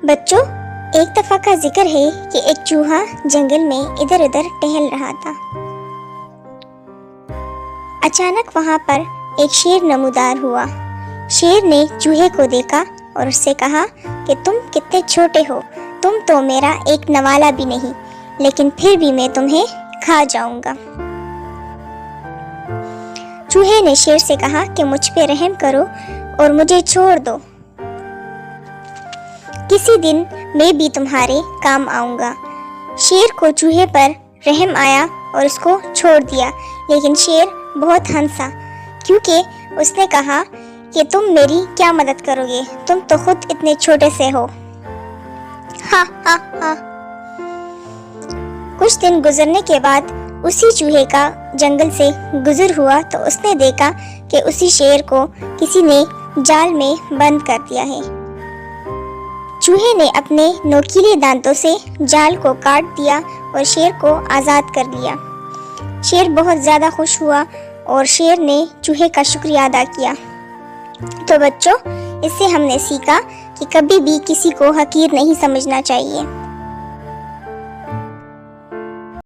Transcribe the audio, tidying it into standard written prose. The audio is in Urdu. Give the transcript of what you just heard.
بچوں، ایک دفعہ کا ذکر ہے کہ ایک چوہا جنگل میں ادھر ادھر ٹہل رہا تھا۔ اچانک وہاں پر ایک شیر نمودار ہوا۔ شیر نے چوہے کو دیکھا اور اس سے کہا کہ تم کتنے چھوٹے ہو، تم تو میرا ایک نوالا بھی نہیں، لیکن پھر بھی میں تمہیں کھا جاؤں گا۔ چوہے نے شیر سے کہا کہ مجھ پہ رحم کرو اور مجھے چھوڑ دو، کسی دن میں بھی تمہارے کام آؤں گا۔ شیر کو چوہے پر رحم آیا اور اس کو چھوڑ دیا، لیکن شیر بہت ہنسا کیونکہ اس نے کہا کہ تم میری کیا مدد کرو گے، تم تو خود اتنے چھوٹے سے ہو۔ ہا ہا ہا۔ کچھ دن گزرنے کے بعد اسی چوہے کا جنگل سے گزر ہوا تو اس نے دیکھا کہ اسی شیر کو کسی نے جال میں بند کر دیا ہے۔ چوہے نے اپنے نوکیلے دانتوں سے جال کو کاٹ دیا اور شیر کو آزاد کر لیا۔ شیر بہت زیادہ خوش ہوا اور شیر نے چوہے کا شکریہ ادا کیا۔ تو بچوں، اس سے ہم نے سیکھا کہ کبھی بھی کسی کو حقیر نہیں سمجھنا چاہیے۔